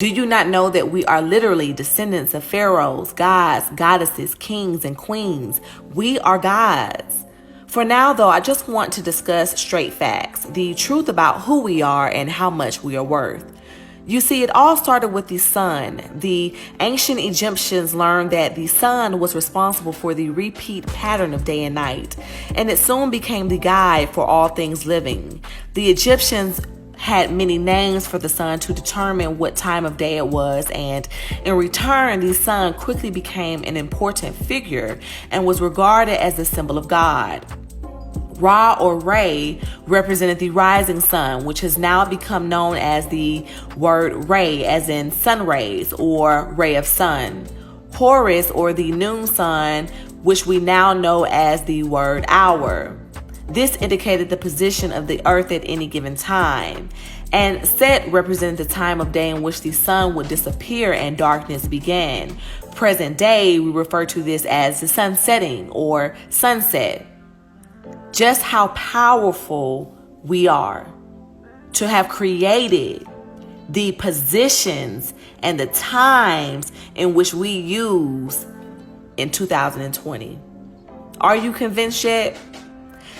Do you not know that we are literally descendants of pharaohs, gods, goddesses, kings, and queens? We are gods. For now, though, I just want to discuss straight facts, the truth about who we are and how much we are worth. You see, it all started with the sun. The ancient Egyptians learned that the sun was responsible for the repeat pattern of day and night, and it soon became the guide for all things living. The Egyptians had many names for the sun to determine what time of day it was, and in return, the sun quickly became an important figure and was regarded as the symbol of God. Ra or Re represented the rising sun, which has now become known as the word Re, as in sun rays or ray of sun. Horus, or the noon sun, which we now know as the word hour. This indicated the position of the earth at any given time. And Set represented the time of day in which the sun would disappear and darkness began. Present day, we refer to this as the sun setting or sunset. Just how powerful we are to have created the positions and the times in which we use in 2020. Are you convinced yet?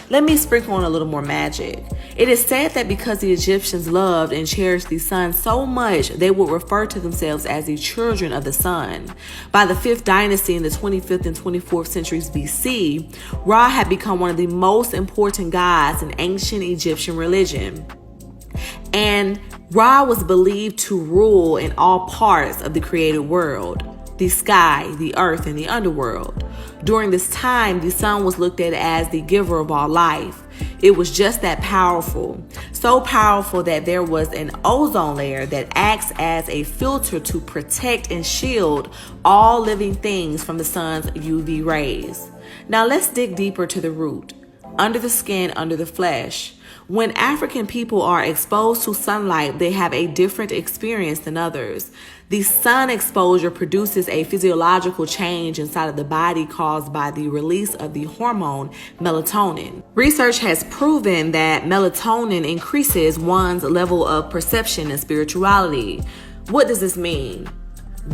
Let me sprinkle on a little more magic. It is said that because the Egyptians loved and cherished the sun so much, they would refer to themselves as the children of the sun. By the 5th dynasty in the 25th and 24th centuries BC, Ra had become one of the most important gods in ancient Egyptian religion. And Ra was believed to rule in all parts of the created world: the sky, the earth, and the underworld. During this time, the sun was looked at as the giver of all life. It was just that powerful. So powerful that there was an ozone layer that acts as a filter to protect and shield all living things from the sun's UV rays. Now let's dig deeper to the root. Under the skin, under the flesh. When African people are exposed to sunlight, they have a different experience than others. The sun exposure produces a physiological change inside of the body caused by the release of the hormone melatonin. Research has proven that melatonin increases one's level of perception and spirituality. What does this mean?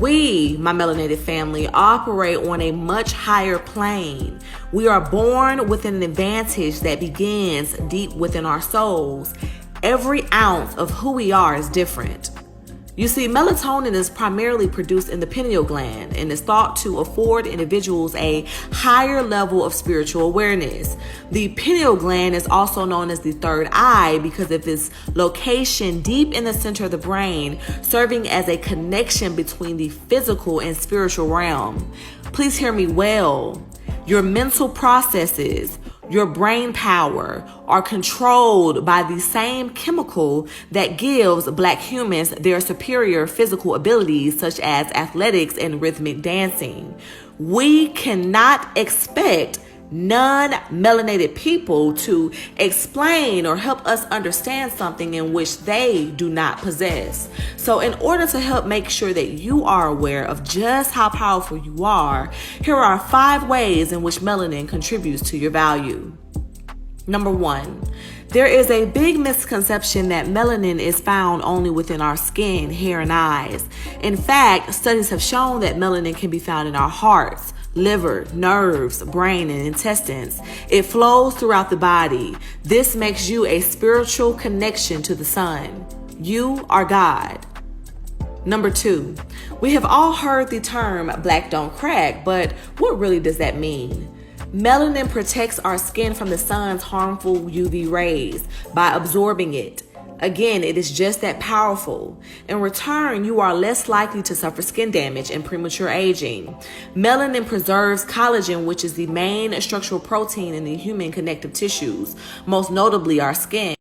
We, my melanated family, operate on a much higher plane. We are born with an advantage that begins deep within our souls. Every ounce of who we are is different. You see, melatonin is primarily produced in the pineal gland and is thought to afford individuals a higher level of spiritual awareness. The pineal gland is also known as the third eye because of its location deep in the center of the brain, serving as a connection between the physical and spiritual realm. Please hear me well. Your mental processes, your brain power are controlled by the same chemical that gives Black humans their superior physical abilities, such as athletics and rhythmic dancing. We cannot expect non-melanated people to explain or help us understand something in which they do not possess. So in order to help make sure that you are aware of just how powerful you are, here are 5 ways in which melanin contributes to your value. Number 1, there is a big misconception that melanin is found only within our skin, hair, and eyes. In fact, studies have shown that melanin can be found in our hearts, liver, nerves, brain, and intestines. It flows throughout the body. This makes you a spiritual connection to the sun. You are God. Number 2, we have all heard the term black don't crack, but what really does that mean? Melanin protects our skin from the sun's harmful UV rays by absorbing it. Again, it is just that powerful. In return, you are less likely to suffer skin damage and premature aging. Melanin preserves collagen, which is the main structural protein in the human connective tissues, most notably our skin.